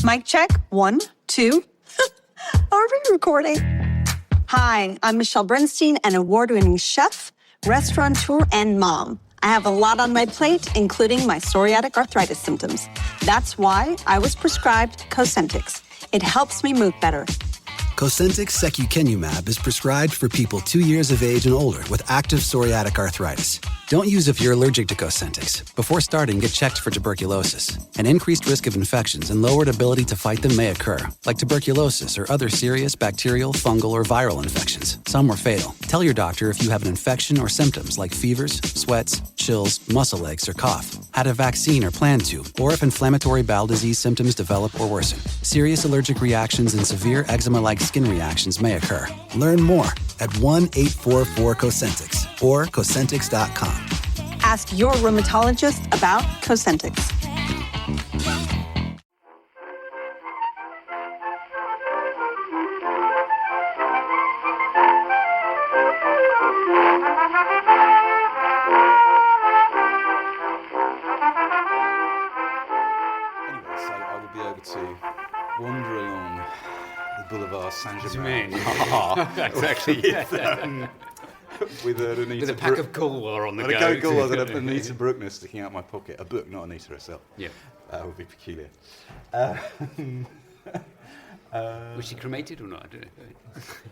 Mic check, 1, 2. Are we recording? Hi, I'm Michelle Bernstein, an award-winning chef, restaurateur, and mom. I have a lot on my plate, including my psoriatic arthritis symptoms. That's why I was prescribed Cosentyx. It helps me move better. Cosentyx secukinumab is prescribed for people 2 years of age and older with active psoriatic arthritis. Don't use if you're allergic to Cosentyx. Before starting, get checked for tuberculosis. An increased risk of infections and lowered ability to fight them may occur, like tuberculosis or other serious bacterial, fungal, or viral infections. Some were fatal. Tell your doctor if you have an infection or symptoms like fevers, sweats, chills, muscle aches, or cough, had a vaccine or plan to, or if inflammatory bowel disease symptoms develop or worsen. Serious allergic reactions and severe eczema-like skin reactions may occur. Learn more at 1-844-COSENTYX or Cosentyx.com. Ask your rheumatologist about Cosentyx. Anyway, so I will be able to wander along the Boulevard Saint-Germain. Exactly. With a pack of Gulwar on the go. With a Gulwar and Anita Bruckner sticking out my pocket. A book, not Anita herself. Yeah. That would be peculiar. Was she cremated or not? I don't know.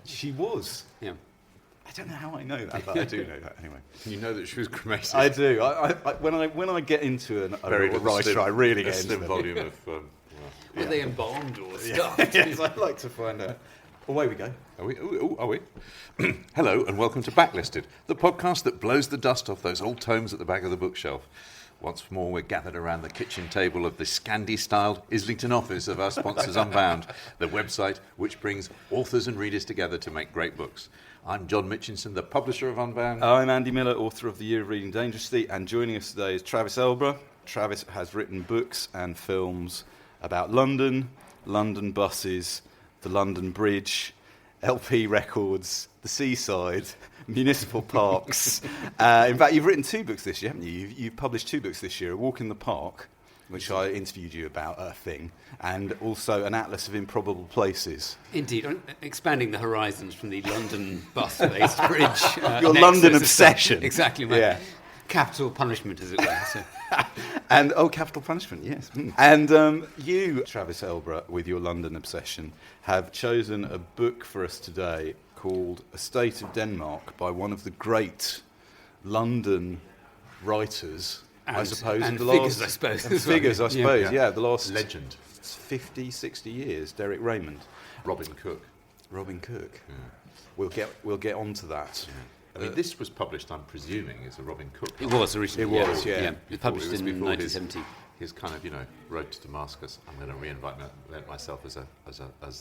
She was. Yeah. I don't know how I know that, but I do know that anyway. You know that she was cremated. I do. When I get into a writer, I really get into a it. volume of. Were they embalmed or stuff? Yes, I'd like to find out. Away we go. Are we? Are we? Hello and welcome to Backlisted, the podcast that blows the dust off those old tomes at the back of the bookshelf. Once more, we're gathered around the kitchen table of the Scandi-styled Islington office of our sponsors Unbound, the website which brings authors and readers together to make great books. I'm John Mitchinson, the publisher of Unbound. I'm Andy Miller, author of The Year of Reading Dangerously, and joining us today is Travis Elborough. Travis has written books and films about London, London buses, the London Bridge, LP records, the seaside, municipal parks. In fact, you've written 2 books this year, haven't you? You've published 2 books this year, A Walk in the Park, which I interviewed you about, a thing, and also An Atlas of Improbable Places. Indeed, expanding the horizons from the London bus-based bridge. Your London obsession. Exactly, my capital punishment, as it were. So. And capital punishment, yes. And you, Travis Elborough, with your London obsession, have chosen a book for us today called A State of Denmark by one of the great London writers, and, I suppose. And the figures, last, I suppose. And figures, I suppose, the last legend. 50, 60 years, Derek Raymond. Robin Cook. We'll get onto that. Yeah. I mean, this was published, I'm presuming, as a Robin Cook. It was originally. It was, yeah. It was published in 1970. His kind of, road to Damascus. I'm going to reinvent myself as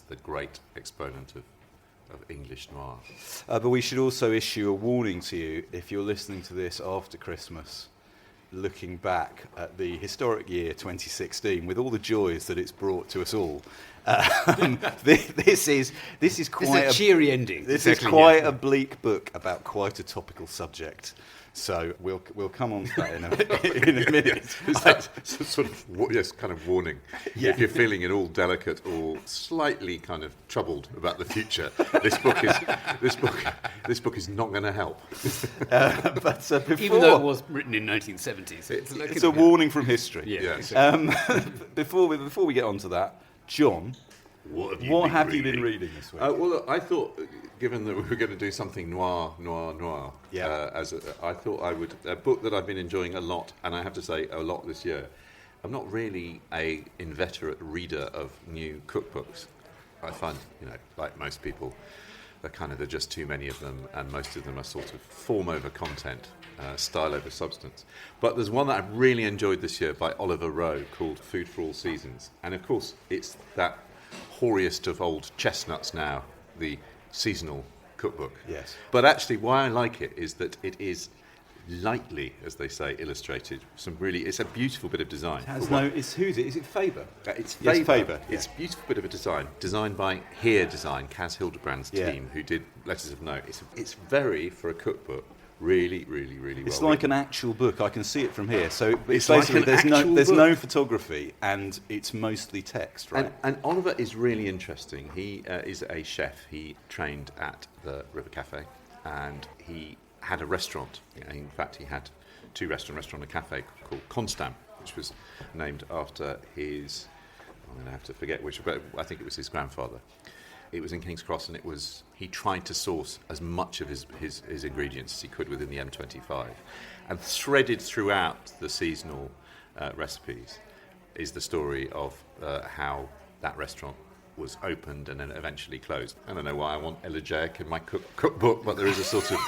the great exponent of English noir. But we should also issue a warning to you if you're listening to this after Christmas, looking back at the historic year 2016 with all the joys that it's brought to us all. This is quite a cheery ending. This is quite a bleak book about quite a topical subject. So we'll come on to that in a minute. Is that sort of kind of warning? Yeah. If you're feeling at all delicate or slightly kind of troubled about the future, this book is not going to help. But even though it was written in 1970, so it's a warning from history. Yeah. Before we get on to that, John, what have you been reading this week? Well, I thought, given that we were going to do something noir, I thought I would, a book that I've been enjoying a lot, and I have to say a lot this year. I'm not really a inveterate reader of new cookbooks. I find, like most people, there are just too many of them, and most of them are sort of form over content, style over substance. But there's one that I've really enjoyed this year by Oliver Rowe called Food for All Seasons. And of course, it's that hoariest of old chestnuts now, the seasonal cookbook. Yes. But actually, why I like it is that it is lightly, as they say, illustrated. It's a beautiful bit of design. Who's it? Is it Faber? It's Yes, Faber. Faber. It's a beautiful bit of a design, designed by Here Design, Kaz Hildebrand's team, who did Letters of Note. It's very, for a cookbook, Really, really, really well. It's like written. an actual book. I can see it from here. So It's basically like an there's actual no book. photography, and it's mostly text, right? And Oliver is really interesting. He is a chef. He trained at the River Cafe, and he had a restaurant. In fact, he had two restaurant and cafe called Constant, which was named after his. I'm going to have to forget which, but I think it was his grandfather. It was in King's Cross, and he tried to source as much of his ingredients as he could within the M25. And threaded throughout the seasonal recipes is the story of how that restaurant was opened and then eventually closed. I don't know why I want elegiac in my cookbook, but there is a sort of...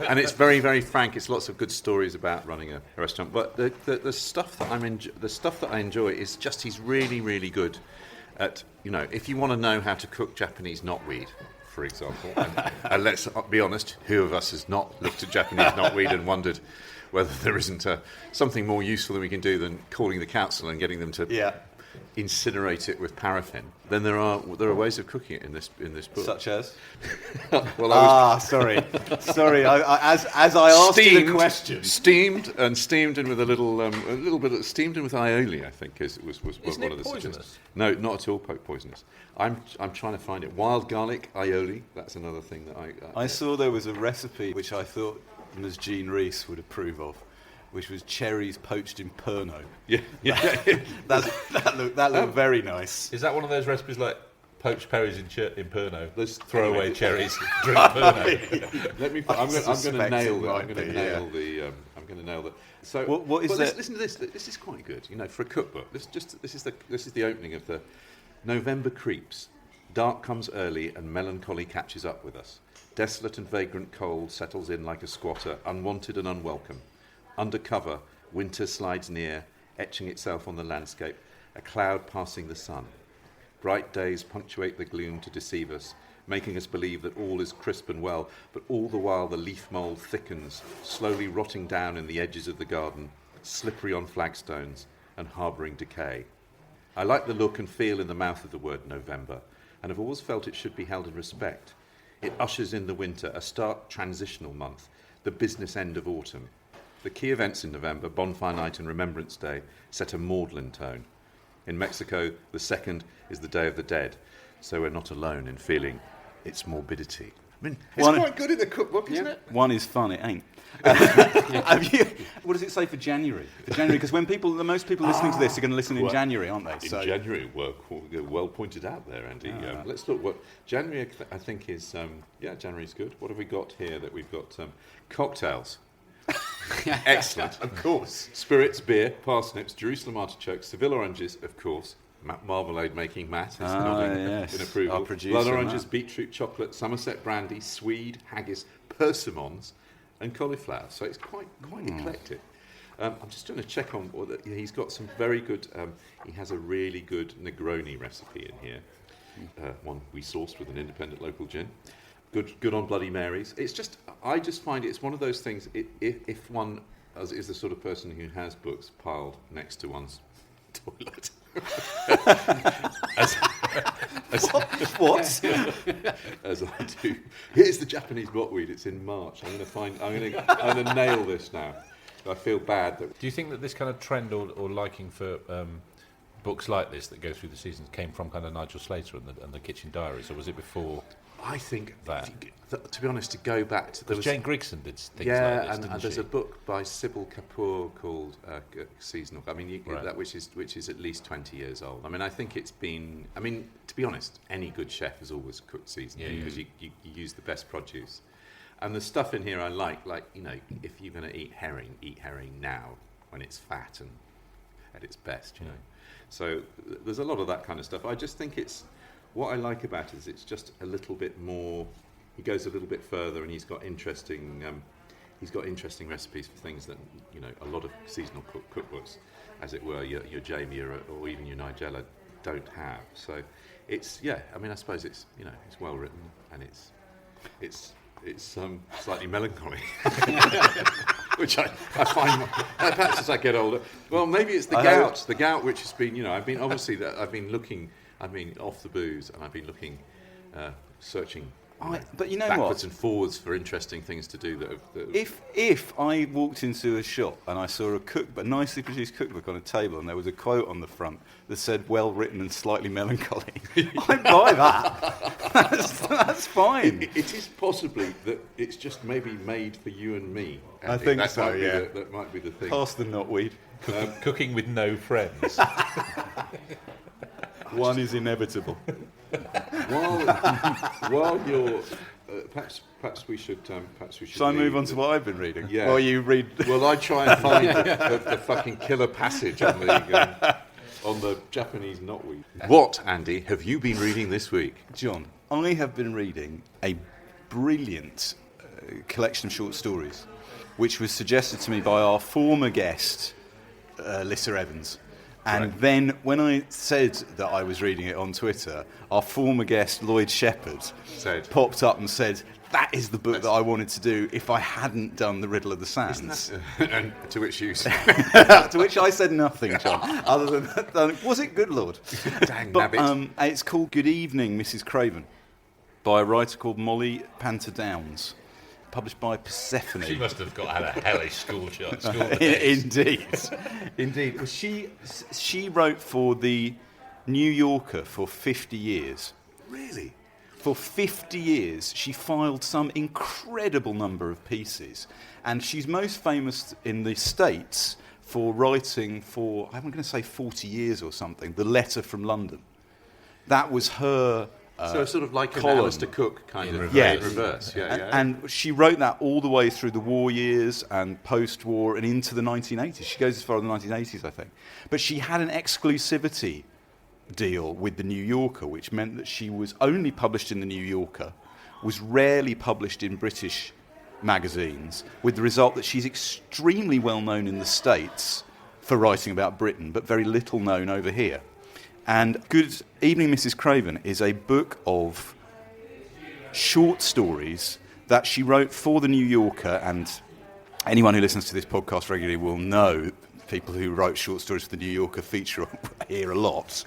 and it's very, very frank. It's lots of good stories about running a restaurant. But the stuff that I enjoy is just he's really, really good at, if you want to know how to cook Japanese knotweed, for example, and let's be honest, who of us has not looked at Japanese knotweed and wondered whether there isn't something more useful that we can do than calling the council and getting them to incinerate it with paraffin? Then there are ways of cooking it in this book. Such as? Well, sorry. I as I asked you the question, steamed and with a little bit of steamed and with aioli, I think was Isn't one it of the poisonous? suggestions. No, not at all poisonous. I'm trying to find it. Wild garlic aioli. That's another thing that I saw there was a recipe which I thought Ms. Jean Rees would approve of, which was cherries poached in Pernod. Yeah. That looked very nice. Is that one of those recipes like poached berries in Pernod? Let's Throw anyway, away cherries, drink Pernod. Let me. I'm going to nail that. I'm going to nail that. So, What is but that? Listen to this. This is quite good. For a cookbook. This is the opening of the November creeps. Dark comes early and melancholy catches up with us. Desolate and vagrant cold settles in like a squatter, unwanted and unwelcome. Under cover, winter slides near, etching itself on the landscape, a cloud passing the sun. Bright days punctuate the gloom to deceive us, making us believe that all is crisp and well, but all the while the leaf mould thickens, slowly rotting down in the edges of the garden, slippery on flagstones and harbouring decay. I like the look and feel in the mouth of the word November, and have always felt it should be held in respect. It ushers in the winter, a stark transitional month, the business end of autumn. The key events in November, Bonfire Night and Remembrance Day, set a maudlin tone. In Mexico, the 2nd is the Day of the Dead, so we're not alone in feeling its morbidity. I mean, it's quite good in the cookbook, isn't it? One is fun, it ain't. What does it say for January? Because most people listening to this are going to listen in January, aren't they? In January, well pointed out there, Andy. Let's look what January. I think is January's good. What have we got here? That we've got cocktails. Excellent, of course. Spirits, beer, parsnips, Jerusalem artichokes, Seville oranges, of course. Marmalade making Matt is nodding in approval. Our producer, Blood oranges, Matt. beetroot chocolate, Somerset brandy, Swede, haggis, persimmons, and cauliflower. So it's quite eclectic. I'm just going to check on. He's got some very good. He has a really good Negroni recipe in here. One we sourced with an independent local gin. Good on Bloody Marys. I just find it's one of those things. If one is the sort of person who has books piled next to one's toilet. What? As I do. Here's the Japanese knotweed. It's in March. I'm going to nail this now. I feel bad that. Do you think that this kind of trend or liking for books like this that go through the seasons came from kind of Nigel Slater and the Kitchen Diaries, or was it before? I think that. To be honest, to go back to Jane Grigson did things like this, and didn't there's she? a book by Sybil Kapoor called Seasonal. I mean, Right. which is at least 20 years old. I mean, I think it's been. I mean, to be honest, any good chef has always cooked seasonally because you use the best produce. And the stuff in here I like if you're going to eat herring now when it's fat and at its best, So there's a lot of that kind of stuff. I just think what I like about it is it's just a little bit more. He goes a little bit further, and he's got interesting recipes for things that a lot of seasonal cookbooks, as it were, your Jamie or even your Nigella don't have. So it's I mean, I suppose it's it's well written and it's slightly melancholy, which I find perhaps as I get older. Well, maybe it's the gout which has been I've been looking. I've been off the booze, and I've been looking, searching. But you know backwards what? and forwards for interesting things to do. If I walked into a shop and I saw a nicely produced cookbook on a table and there was a quote on the front that said "well written and slightly melancholy," I'd buy that. That's fine. It is possibly that it's just maybe made for you and me. I think that so. Yeah, that might be the thing. Pass the knotweed. Cooking with no friends. One is inevitable. While you're, perhaps we should. Shall I move on to what I've been reading? Yeah. Or you read? Well, I try and find the fucking killer passage on the Japanese knotweed. What, Andy, have you been reading this week? John, I have been reading a brilliant collection of short stories, which was suggested to me by our former guest, Lissa Evans. And then when I said that I was reading it on Twitter, our former guest, Lloyd Shepherd, popped up and said, that is the book that I wanted to do if I hadn't done The Riddle of the Sands. And to which you said... To which I said nothing, John, other than, was it good, Lord? Dang but, nabbit. it's called Good Evening, Mrs. Craven, by a writer called Mollie Panter-Downes, published by Persephone. She must have had a hellish school days. Indeed. Well, she wrote for the New Yorker for 50 years. Really? For 50 years, she filed some incredible number of pieces. And she's most famous in the States for writing for, I'm going to say 40 years or something, The Letter from London. That was her... so sort of like column. an Alistair Cook kind of Yes. in reverse. Yeah. And she wrote that all the way through the war years and post-war and into the 1980s. She goes as far as the 1980s, I think. But she had an exclusivity deal with the New Yorker, which meant that she was only published in the New Yorker, was rarely published in British magazines, with the result that she's extremely well known in the States for writing about Britain, but very little known over here. And Good Evening, Mrs. Craven is a book of short stories that she wrote for The New Yorker, and anyone who listens to this podcast regularly will know people who wrote short stories for The New Yorker feature here a lot.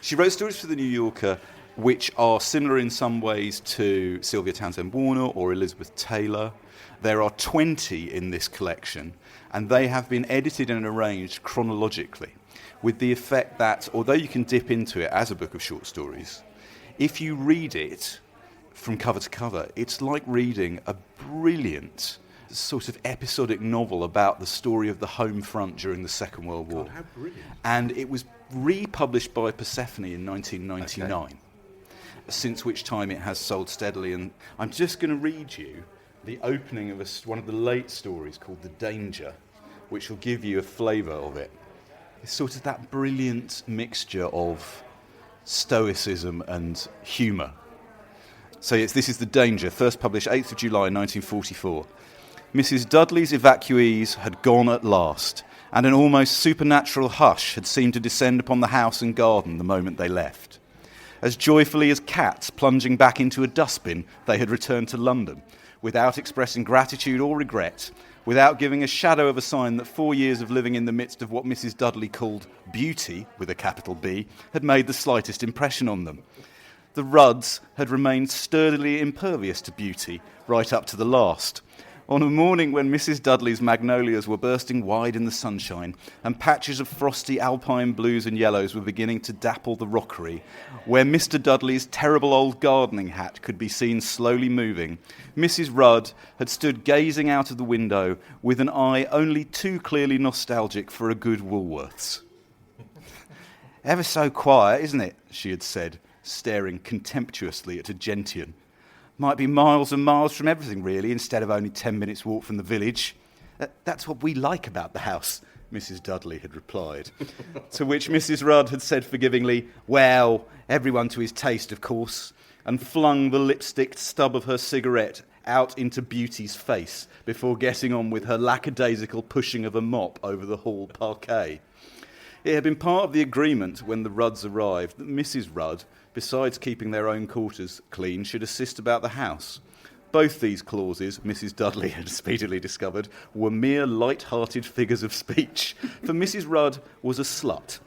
She wrote stories for The New Yorker which are similar in some ways to Sylvia Townsend Warner or Elizabeth Taylor. There are 20 in this collection, and they have been edited and arranged chronologically, with the effect that, although you can dip into it as a book of short stories, if you read it from cover to cover, it's like reading a brilliant sort of episodic novel about the story of the home front during the Second World War. God, how brilliant. And it was republished by Persephone in 1999, since which time it has sold steadily. And I'm just going to read you the opening of one of the late stories called The Danger, which will give you a flavour of it. It's sort of that brilliant mixture of stoicism and humour. So this is The Danger, first published 8th of July 1944. Mrs. Dudley's evacuees had gone at last, and an almost supernatural hush had seemed to descend upon the house and garden the moment they left. As joyfully as cats plunging back into a dustbin, they had returned to London, without expressing gratitude or regret, without giving a shadow of a sign that 4 years of living in the midst of what Mrs. Dudley called beauty, with a capital B, had made the slightest impression on them. The Rudds had remained sturdily impervious to beauty right up to the last. On a morning when Mrs. Dudley's magnolias were bursting wide in the sunshine and patches of frosty alpine blues and yellows were beginning to dapple the rockery, where Mr. Dudley's terrible old gardening hat could be seen slowly moving, Mrs. Rudd had stood gazing out of the window with an eye only too clearly nostalgic for a good Woolworths. "Ever so quiet, isn't it?" she had said, staring contemptuously at a gentian. "Might be miles and miles from everything, really, instead of only 10 minutes' walk from the village. That's what we like about the house," Mrs. Dudley had replied. To which Mrs. Rudd had said forgivingly, "Well, everyone to his taste, of course," and flung the lipsticked stub of her cigarette out into Beauty's face before getting on with her lackadaisical pushing of a mop over the hall parquet. It had been part of the agreement when the Rudds arrived that Mrs. Rudd, besides keeping their own quarters clean, should assist about the house. Both these clauses, Mrs. Dudley had speedily discovered, were mere light-hearted figures of speech, for Mrs. Rudd was a slut.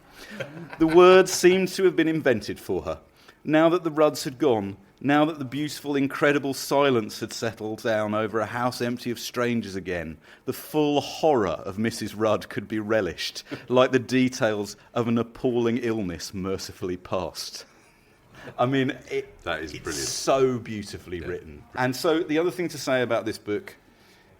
The word seemed to have been invented for her. Now that the Rudds had gone, Now that the beautiful, incredible silence had settled down over a house empty of strangers again, the full horror of Mrs. Rudd could be relished, like the details of an appalling illness mercifully past. I mean, That is brilliant. It's so beautifully written. And so the other thing to say about this book,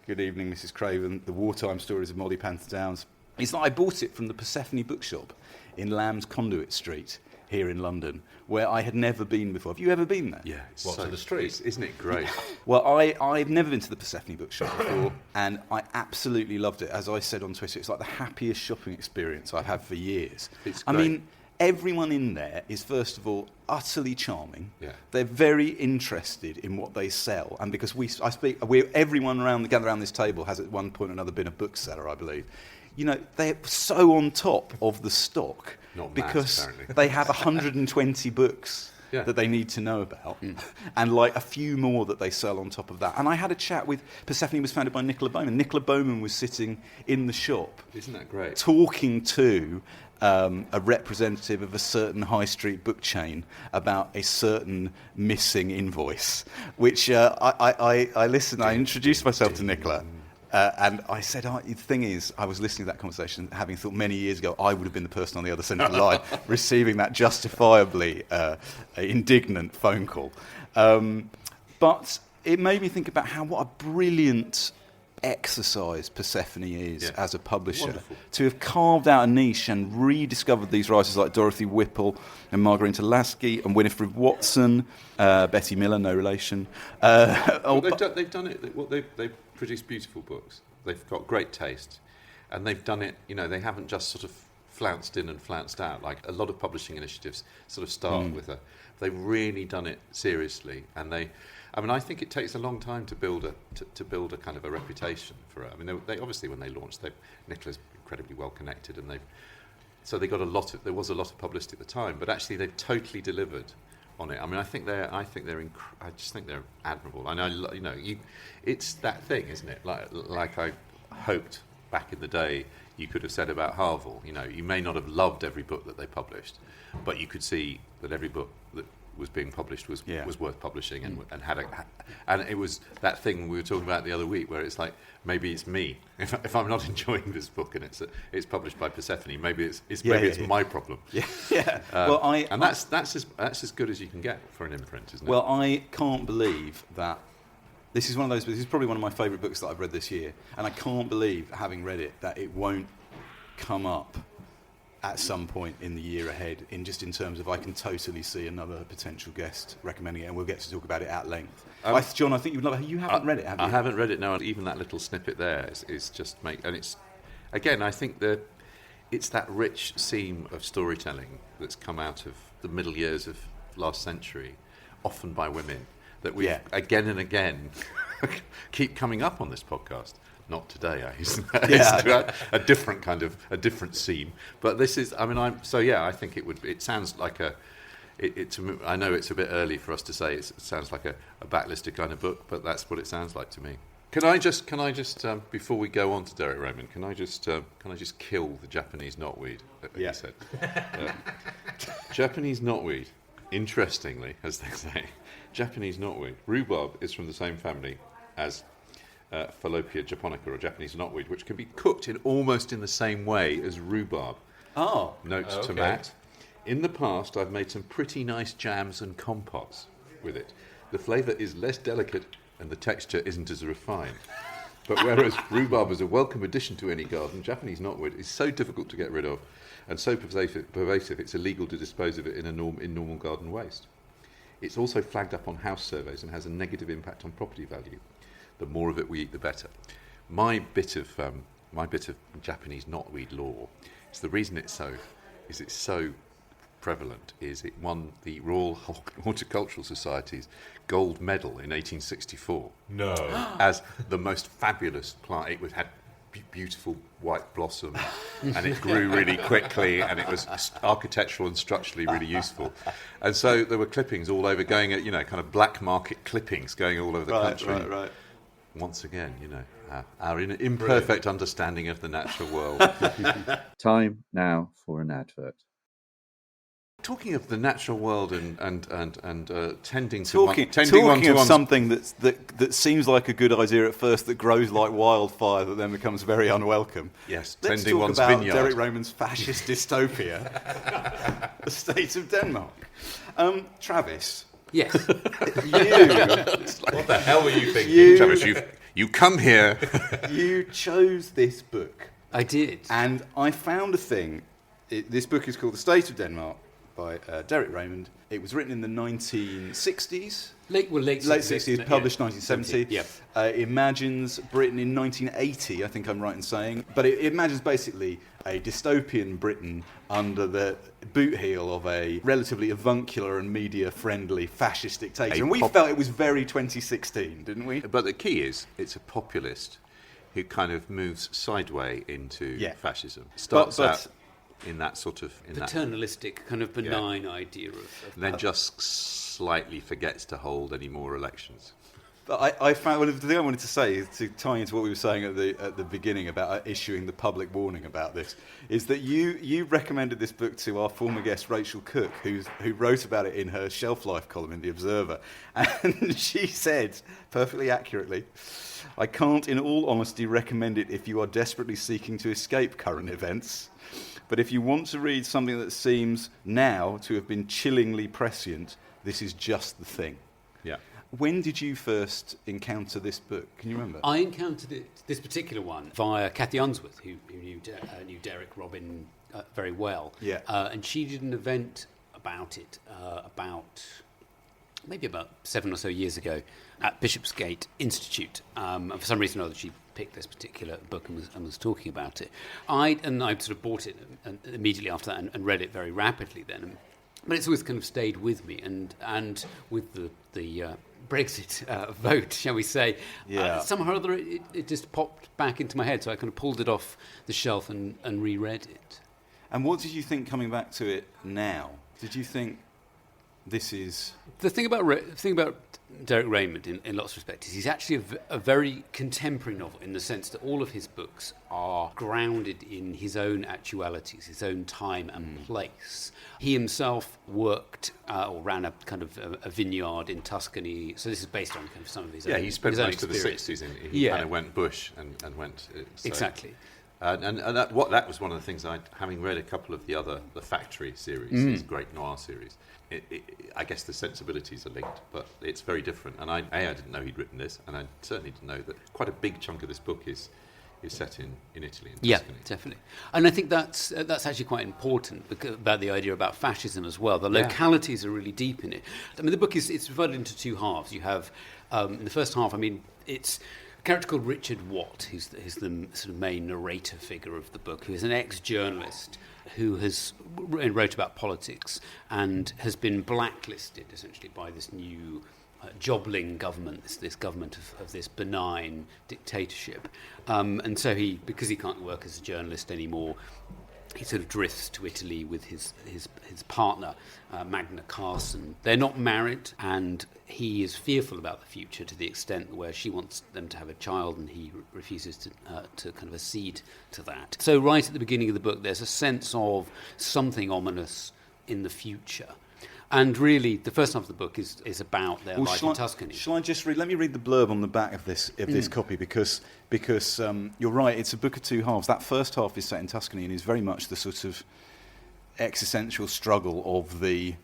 Good Evening, Mrs. Craven, The Wartime Stories of Mollie Panter-Downes, is that I bought it from the Persephone bookshop in Lamb's Conduit Street here in London, where I had never been before. Have you ever been there? Yeah, it's What, to the street? Isn't it great? Well, I've never been to the Persephone bookshop before, and I absolutely loved it. As I said on Twitter, it's like the happiest shopping experience I've had for years. It's I great. mean, everyone in there is, first of all, utterly charming. Yeah. They're very interested in what they sell, and because everyone gathered around this table has at one point or another been a bookseller, I believe. You know, they're so on top of the stock Not Matt, because apparently. they have 120 books Yeah. that they need to know about, and like a few more that they sell on top of that. And I had a chat with Persephone was founded by Nicola Bowman. Nicola Bowman was sitting in the shop Isn't that great? talking to a representative of a certain high street book chain about a certain missing invoice, which I listened. I introduced myself to Nicola. And I said, the thing is, I was listening to that conversation, having thought many years ago I would have been the person on the other side of the line receiving that justifiably indignant phone call. But it made me think about what a brilliant exercise Persephone is as a publisher. Wonderful. To have carved out a niche and rediscovered these writers like Dorothy Whipple and Margarita Lasky and Winifred Watson, Betty Miller, no relation. Well, they've done it. They've produced beautiful books. They've got great taste, and they've done it. You know, they haven't just sort of flounced in and flounced out like a lot of publishing initiatives sort of start with a. They've really done it seriously, and I think it takes a long time to build a kind of a reputation for it. I mean, they obviously when they launched, Nicola's incredibly well connected, and they got there was a lot of publicity at the time, but actually they've totally delivered on it. I mean, I just think they're admirable. I know, you know, it's that thing, isn't it? Like I hoped back in the day you could have said about Harville. You know, you may not have loved every book that they published, but you could see that every book that was being published was worth publishing and it was that thing we were talking about the other week where it's like maybe it's me if I'm not enjoying this book and it's published by Persephone, maybe it's my problem. That's as good as you can get for an imprint, isn't it? Well, I can't believe that this is one of those. This is probably one of my favourite books that I've read this year, and I can't believe, having read it, that it won't come up at some point in the year ahead. In terms of, I can totally see another potential guest recommending it, and we'll get to talk about it at length. John, I think you'd love it. You haven't read it, have you? I haven't read it. No, even that little snippet there is just and it's again. I think it's that rich seam of storytelling that's come out of the middle years of last century, often by women, that we again and again keep coming up on this podcast. Not today, a different seam. But this is, I mean, I think it would. It sounds like I know it's a bit early for us to say it sounds like a backlisted kind of book, but that's what it sounds like to me. Can I just before we go on to Derek Raymond, can I just kill the Japanese knotweed? He said. Japanese knotweed, interestingly, as they say, Japanese knotweed. Rhubarb is from the same family as Falopia japonica, or Japanese knotweed, which can be cooked almost in the same way as rhubarb. Note to Matt. In the past, I've made some pretty nice jams and compotes with it. The flavour is less delicate and the texture isn't as refined. But whereas rhubarb is a welcome addition to any garden, Japanese knotweed is so difficult to get rid of and so pervasive it's illegal to dispose of it in normal garden waste. It's also flagged up on house surveys and has a negative impact on property value. The more of it we eat, the better. My bit of Japanese knotweed lore is the reason it's so prevalent is it won the Royal Horticultural Society's gold medal in 1864. No. As the most fabulous plant. It had beautiful white blossom and it grew really quickly and it was architectural and structurally really useful. And so there were clippings all over going at, kind of black market clippings going all over the country. Right. Once again, our imperfect understanding of the natural world. Time now for an advert. Talking of the natural world and tending to Talking of something that seems like a good idea at first, that grows like wildfire, that then becomes very unwelcome. Yes, let's tending talk one's about vineyard. Derek Raymond's fascist dystopia, The State of Denmark. Travis. Yes. What the hell were you thinking, Travis? You come here. You chose this book. I did. And I found a thing. This book is called The State of Denmark by Derek Raymond. It was written in the 1960s. Late 60s, published 1970. Yeah. It imagines Britain in 1980, I think I'm right in saying. But it imagines basically a dystopian Britain under the boot heel of a relatively avuncular and media-friendly fascist dictator. And we felt it was very 2016, didn't we? But the key is, it's a populist who kind of moves sideways into fascism. Starts out in that sort of... paternalistic, kind of benign idea of then just slightly forgets to hold any more elections. But I found the thing I wanted to say, to tie into what we were saying at the beginning about issuing the public warning about this, is that you recommended this book to our former guest Rachel Cook, who wrote about it in her shelf life column in The Observer, and she said perfectly accurately, "I can't, in all honesty, recommend it if you are desperately seeking to escape current events. But if you want to read something that seems now to have been chillingly prescient, this is just the thing." Yeah. When did you first encounter this book? Can you remember? I encountered this particular one via Cathy Unsworth, who knew Derek Robin very well. Yeah. And she did an event about it maybe about 7 or so years ago at Bishopsgate Institute. And for some reason or other, she picked this particular book and was talking about it. I sort of bought it immediately after that and read it very rapidly then. But it's always kind of stayed with me, and with the Brexit vote, shall we say, somehow or other it just popped back into my head, so I kind of pulled it off the shelf and reread it. And what did you think coming back to it now? Did you think this is... The thing about Derek Raymond, in lots of respects, is he's actually a very contemporary novel in the sense that all of his books are grounded in his own actualities, his own time and place. He himself worked or ran a kind of a vineyard in Tuscany, so this is based on kind of some of his own. Yeah, he spent most of the 60s he kind of went bush and went... Exactly. And that was one of the things, having read a couple of the Factory series, these great noir series, I guess the sensibilities are linked, but it's very different. And I didn't know he'd written this, and I certainly didn't know that quite a big chunk of this book is set in Italy and Tuscany. Yeah, definitely. And I think that's actually quite important about the idea about fascism as well. The localities are really deep in it. I mean, the book it's divided into two halves. You have, in the first half, it's a character called Richard Watt, who's the sort of main narrator figure of the book, who is an ex-journalist who wrote about politics and has been blacklisted essentially by this new jobling government, this government of this benign dictatorship, and so because he can't work as a journalist anymore, he sort of drifts to Italy with his partner, Magna Carson. They're not married, and he is fearful about the future to the extent where she wants them to have a child, and he refuses to kind of accede to that. So right at the beginning of the book, there's a sense of something ominous in the future. And really, the first half of the book is about their life in Tuscany. Shall I just read? Let me read the blurb on the back of this copy because you're right. It's a book of two halves. That first half is set in Tuscany and is very much the sort of existential struggle of the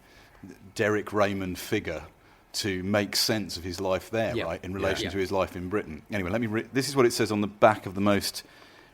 Derek Raymond figure to make sense of his life there, right, in relation to his life in Britain. Anyway, let me read. This is what it says on the back of the most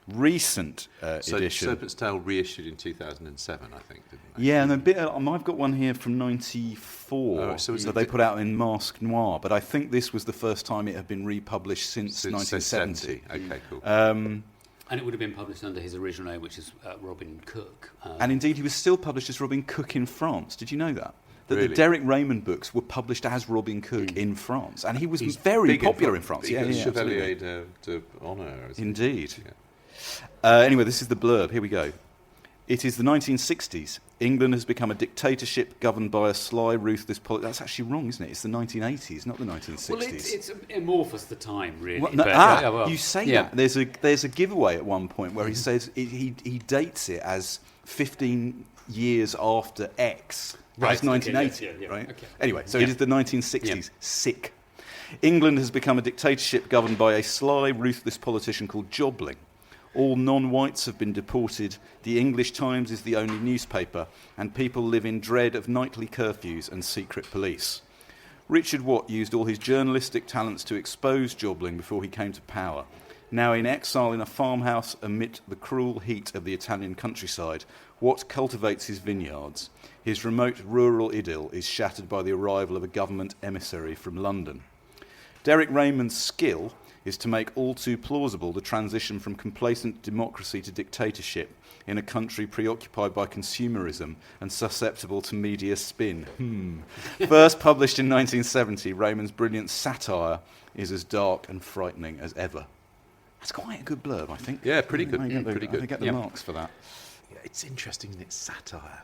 recent edition. Serpent's Tail reissued in 2007, I think, didn't they? Yeah, and I've got one here from 94 that they put out in Masque Noir, but I think this was the first time it had been republished since 1970. Okay, cool. And it would have been published under his original name, which is Robin Cook. And indeed, he was still published as Robin Cook in France. Did you know that? That really? The Derek Raymond books were published as Robin Cook in France, and he was very popular in France. Chevalier d'Honneur. Indeed. Yeah. Anyway, this is the blurb. Here we go. It is the 1960s. England has become a dictatorship governed by a sly, ruthless That's actually wrong, isn't it? It's the 1980s, not the 1960s. Well, it's amorphous, the time, really. Well, no, but, you say that. There's a giveaway at one point where he says he dates it as 15 years after X. Right, That's 1980, okay, right? Okay. Anyway, so it is the 1960s. Sick. England has become a dictatorship governed by a sly, ruthless politician called Jobling. All non-whites have been deported. The English Times is the only newspaper, and people live in dread of nightly curfews and secret police. Richard Watt used all his journalistic talents to expose Jobling before he came to power. Now in exile in a farmhouse amid the cruel heat of the Italian countryside, Watt cultivates his vineyards. His remote rural idyll is shattered by the arrival of a government emissary from London. Derek Raymond's skill is to make all too plausible the transition from complacent democracy to dictatorship in a country preoccupied by consumerism and susceptible to media spin. First published in 1970, Raymond's brilliant satire is as dark and frightening as ever. That's quite a good blurb, I think. Yeah, pretty good. I Pretty good. get the marks for that. Yeah, it's interesting, isn't it? Satire.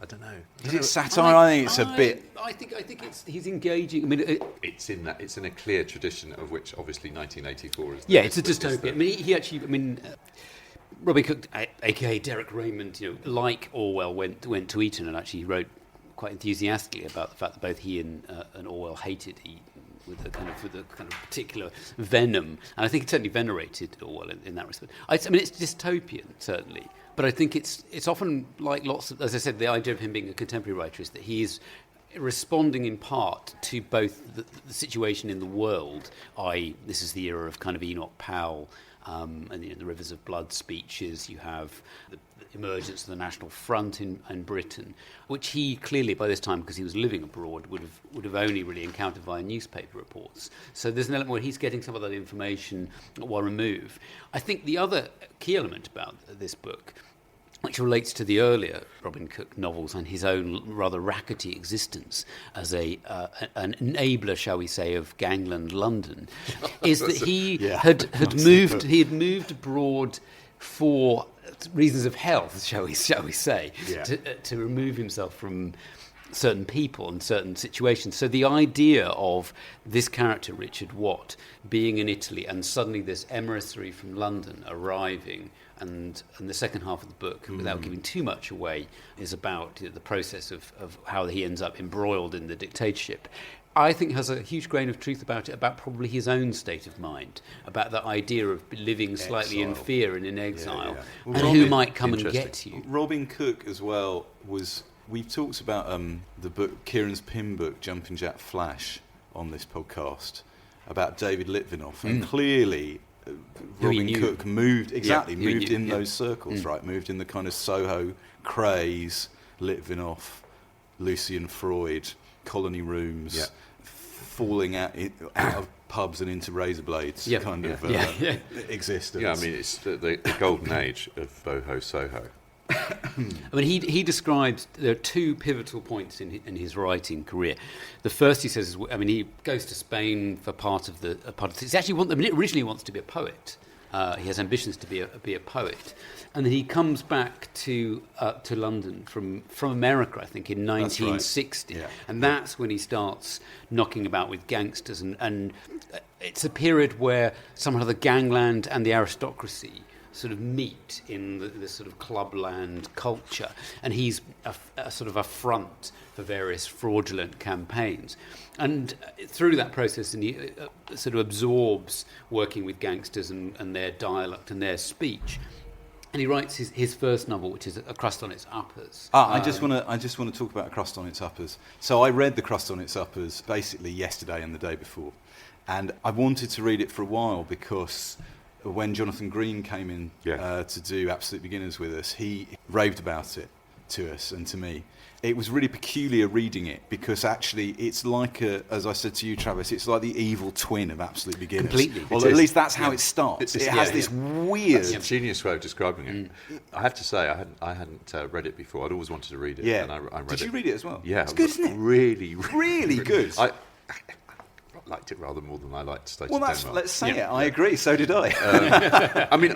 I don't know. Is it satire? I think it's a bit. I think he's engaging. I mean, It's in a clear tradition of which obviously 1984 is. It's a dystopian. I mean, he actually. I mean, Robin Cook, aka Derek Raymond, like Orwell, went to Eton and actually wrote quite enthusiastically about the fact that both he and Orwell hated Eton with a kind of particular venom, and I think it certainly venerated Orwell in that respect. I mean, it's dystopian certainly, but I think it's often like lots of, as I said, the idea of him being a contemporary writer is that he is responding in part to both the situation in the world, i.e. this is the era of kind of Enoch Powell and the Rivers of Blood speeches. You have the emergence of the National Front in Britain, which he clearly, by this time, because he was living abroad, would have only really encountered via newspaper reports. So there's an element where he's getting some of that information while removed. I think the other key element about this book, which relates to the earlier Robin Cook novels and his own rather rackety existence as an enabler, shall we say, of gangland London, is that he had moved abroad for reasons of health, shall we say, to remove himself from certain people and certain situations. So the idea of this character, Richard Watt, being in Italy and suddenly this emissary from London arriving, and the second half of the book, without giving too much away, is about the process of how he ends up embroiled in the dictatorship, I think has a huge grain of truth about it, about probably his own state of mind, about that idea of living slightly in fear and in exile, Well, and who might come and get you. Robin Cook as well was... We've talked about the book, Kieran's Pym book, Jumping Jack Flash, on this podcast, about David Litvinoff, and clearly Robin Cook moved in those circles, right? Moved in the kind of Soho craze, Litvinoff, Lucian Freud, colony rooms, falling out of pubs and into razor blades existence. Yeah, I mean, it's the golden age of boho Soho. I mean, he describes there are two pivotal points in his writing career. The first, he says, he goes to Spain for part of the. He actually originally wants to be a poet. He has ambitions to be a poet, and then he comes back to London from America, I think, in 1960, right. And that's when he starts knocking about with gangsters, and it's a period where somehow the gangland and the aristocracy sort of meet in this sort of clubland culture, and he's a sort of a front for various fraudulent campaigns. And through that process, and he sort of absorbs working with gangsters and their dialect and their speech. And he writes his first novel, which is A Crust on Its Uppers. I just want to talk about A Crust on Its Uppers. So I read The Crust on Its Uppers basically yesterday and the day before, and I wanted to read it for a while because when Jonathan Green came in to do Absolute Beginners with us, he raved about it to us and to me. It was really peculiar reading it because actually it's like, as I said to you, Travis, it's like the evil twin of Absolute Beginners. Completely. Well, at least that's how it starts. It has this weird... That's a genius way of describing it. I have to say, I hadn't read it before. I'd always wanted to read it. Yeah. And I read Did it. you read it as well? Yeah. It's good, isn't it? Really, really good. liked it rather more than I liked State Well, of Denmark. let's say it. I agree. So did I. I mean,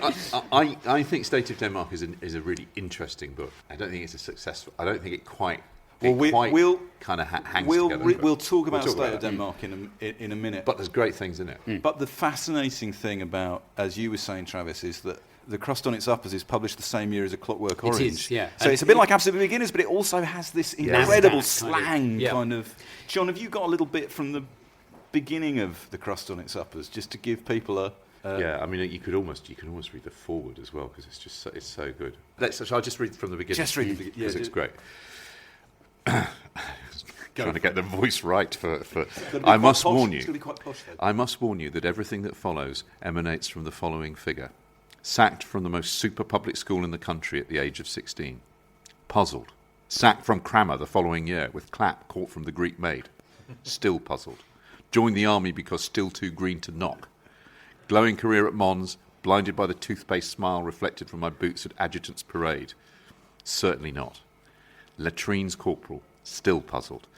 I think State of Denmark is a really interesting book. I don't think it's a successful. I don't think it quite. We'll kind of hangs we'll together. we'll talk about State State of Denmark in a minute. But there's great things in it. But the fascinating thing about, as you were saying, Travis, is that The Crust on Its Uppers is published the same year as A Clockwork Orange. It is, yeah. So it's a bit like Absolute Beginners, but it also has this incredible slang kind of. John, have you got a little bit from the beginning of The Crust on Its Uppers, just to give people a... Yeah, I mean, you can almost read the foreword as well, because it's so good. Shall I just read from the beginning? Just read the beginning, because it's great. Trying to get the voice right for I must warn you. It's going to be quite posh, though. I must warn you that everything that follows emanates from the following figure. Sacked from the most super public school in the country at the age of 16. Puzzled. Sacked from Crammer the following year with clap caught from the Greek maid. Still puzzled. Joined the army because still too green to knock. Glowing career at Mons, blinded by the toothpaste smile reflected from my boots at Adjutant's parade. Certainly not. Latrines corporal, still puzzled.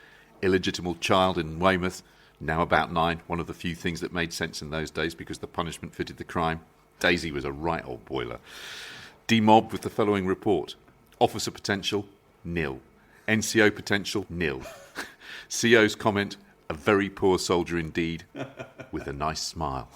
Illegitimate child in Weymouth, now about 9, one of the few things that made sense in those days because the punishment fitted the crime. Daisy was a right old boiler. Demobbed with the following report. Officer potential, nil. NCO potential, nil. CO's comment, a very poor soldier indeed, with a nice smile.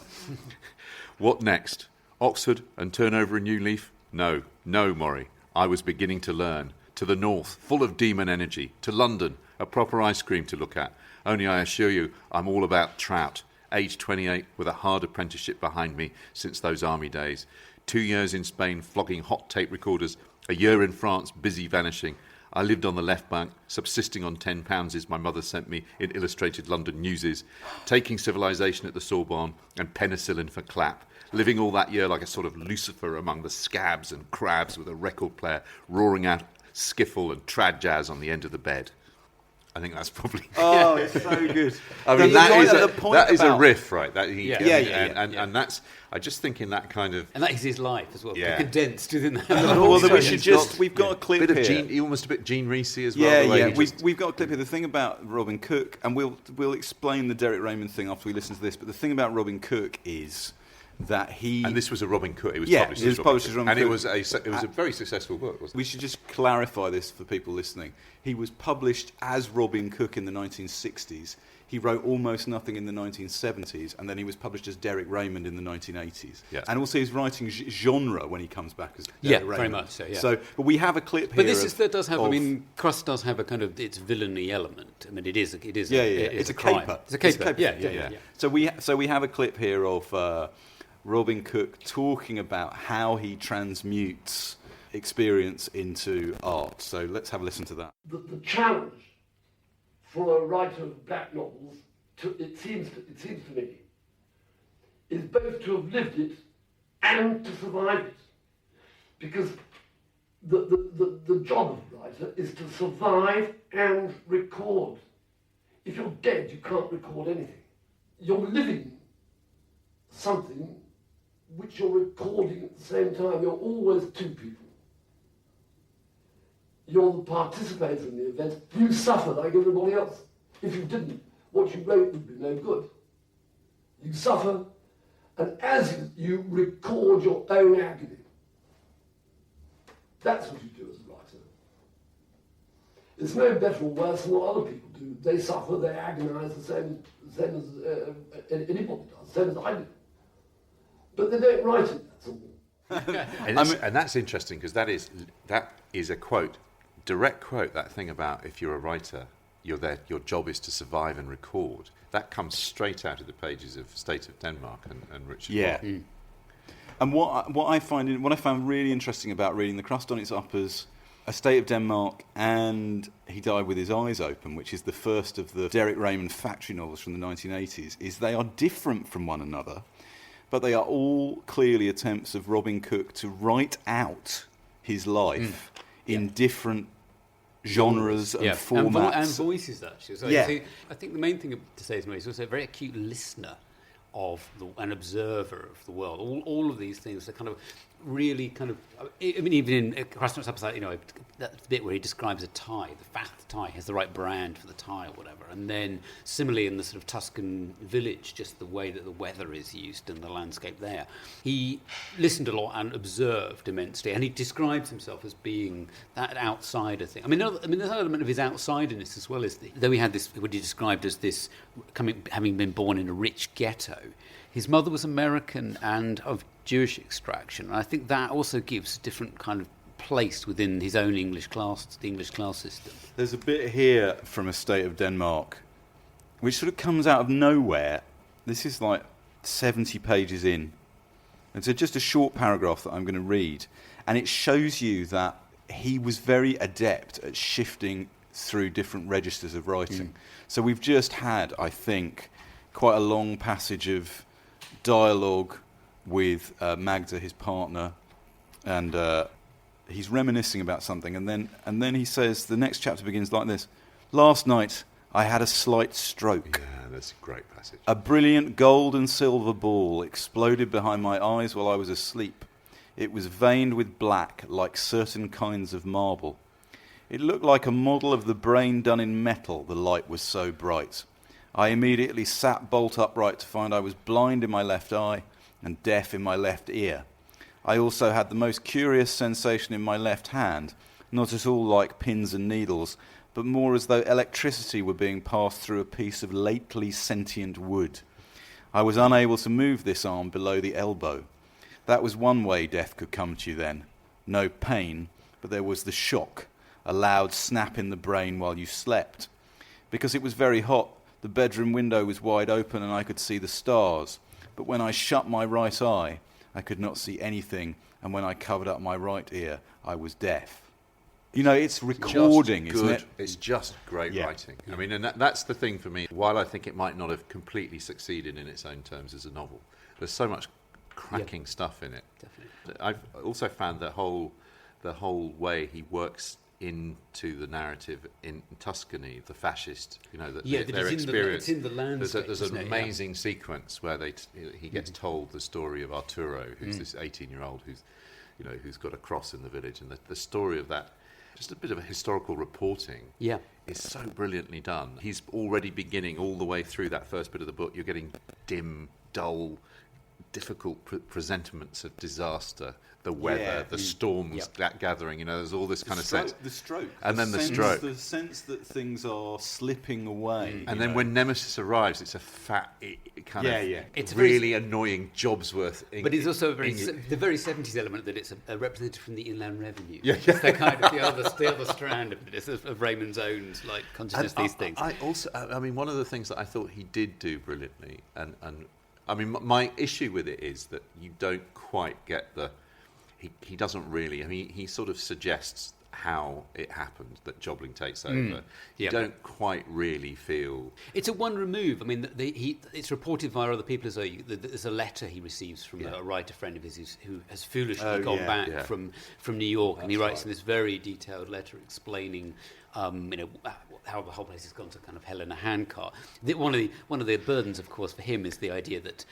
What next? Oxford and turn over a new leaf? No, Maury. I was beginning to learn. To the north, full of demon energy. To London, a proper ice cream to look at. Only I assure you, I'm all about trout. Age 28, with a hard apprenticeship behind me since those army days. 2 years in Spain, flogging hot tape recorders. A year in France, busy vanishing. I lived on the left bank, subsisting on £10 my mother sent me in Illustrated London Newses, taking civilization at the Sorbonne and penicillin for clap, living all that year like a sort of Lucifer among the scabs and crabs with a record player, roaring out skiffle and trad jazz on the end of the bed. I think that's probably... Oh, it's so good. I mean, that is a riff, right? And that's... I just think in that kind of... And that is his life as well, Yeah. condensed within that. Well, then we should just... We've got a clip bit here. of almost a bit Gene Reese as well. Yeah. We've got a clip here. The thing about Robin Cook, and we'll explain the Derek Raymond thing after we listen to this, but the thing about Robin Cook is that he... And this was a Robin Cook. It was published as Robin Cook. And it was a very successful book, wasn't it? We should just clarify this for people listening. He was published as Robin Cook in the 1960s. He wrote almost nothing in the 1970s, and then he was published as Derek Raymond in the 1980s. Yeah. And also his writing genre when he comes back as Derek Raymond. Very much so, yeah. But we have a clip here. But that does have. I mean, Crust does have a kind of its villainy element. I mean, it is. It's a caper. It's a caper. Yeah. So we have a clip here of Robin Cook talking about how he transmutes experience into art. So let's have a listen to that. The challenge for a writer of black novels, it seems to me, is both to have lived it and to survive it. Because the job of a writer is to survive and record. If you're dead, you can't record anything. You're living something which you're recording at the same time. You're always two people. You're the participator in the event. You suffer like everybody else. If you didn't, what you wrote would be no good. You suffer, and as you record your own agony. That's what you do as a writer. It's no better or worse than what other people do. They suffer, they agonise the same as anybody does, same as I do. But they don't write it, that's all. And that's interesting, because that is a quote, direct quote, that thing about if you're a writer, you're there, your job is to survive and record. That comes straight out of the pages of State of Denmark and Richard Bach. And what I found really interesting about reading The Crust on Its Uppers, A State of Denmark, and He Died with His Eyes Open, which is the first of the Derek Raymond factory novels from the 1980s, is they are different from one another, but they are all clearly attempts of Robin Cook to write out his life in different genres and formats. And voices, actually. So I think the main thing to say is he's also a very acute listener of an observer of the world. All of these things are kind of really kind of, I mean, even in Crossroads Upside, that bit where he describes a tie, the fact the tie has the right brand for the tie or whatever. And then similarly in the sort of Tuscan village, just the way that the weather is used and the landscape there. He listened a lot and observed immensely, and he describes himself as being that outsider thing. I mean, there's an element of his outsiderness as well, though he had this, what he described as this, having been born in a rich ghetto. His mother was American and of Jewish extraction, and I think that also gives a different kind of place within his own English class system. There's a bit here from A State of Denmark, which sort of comes out of nowhere. This is like 70 pages in. It's just a short paragraph that I'm going to read, and it shows you that he was very adept at shifting through different registers of writing. So we've just had, I think, quite a long passage of dialogue with Magda, his partner, and he's reminiscing about something, and then he says, the next chapter begins like this: "Last night I had a slight stroke. Yeah, that's a great passage. A brilliant gold and silver ball exploded behind my eyes while I was asleep. It was veined with black, like certain kinds of marble. It looked like a model of the brain done in metal, the light was so bright. I immediately sat bolt upright to find I was blind in my left eye and deaf in my left ear. I also had the most curious sensation in my left hand, not at all like pins and needles, but more as though electricity were being passed through a piece of lately sentient wood. I was unable to move this arm below the elbow. That was one way death could come to you then. No pain, but there was the shock, a loud snap in the brain while you slept. Because it was very hot, the bedroom window was wide open and I could see the stars. But when I shut my right eye, I could not see anything, and when I covered up my right ear, I was deaf." It's recording, isn't it? It's just great Yeah. writing. I mean, and that's the thing for me. While I think it might not have completely succeeded in its own terms as a novel, there's so much cracking stuff in it. Definitely. I've also found the whole way he works into the narrative in Tuscany, the fascist, their experience. It's in the landscape. There's an amazing sequence where he gets told the story of Arturo, who's this 18-year-old who's got a cross in the village, and the story of that, just a bit of a historical reporting. Yeah. Is so brilliantly done. He's already beginning all the way through that first bit of the book. You're getting dim, dull, difficult presentiments of disaster. The weather, the storms gathering, there's all this kind of sense. The stroke. And then the stroke. The sense that things are slipping away. And then when Nemesis arrives, it's a fat, It's really annoying job's worth. But it's also the very 70s element that it's a representative from the Inland Revenue. Yeah. It's the kind of the other strand of Raymond's own consciousness, these things. One of the things that I thought he did do brilliantly, and my issue with it is that you don't quite get he doesn't really. He sort of suggests how it happened that Jobling takes over. You don't quite really feel. It's a one remove. It's reported via other people as though there's a letter he receives from a writer friend of his who has foolishly gone back from New York, and he writes in this very detailed letter explaining how the whole place has gone to kind of hell in a handcart. One of the burdens, of course, for him is the idea that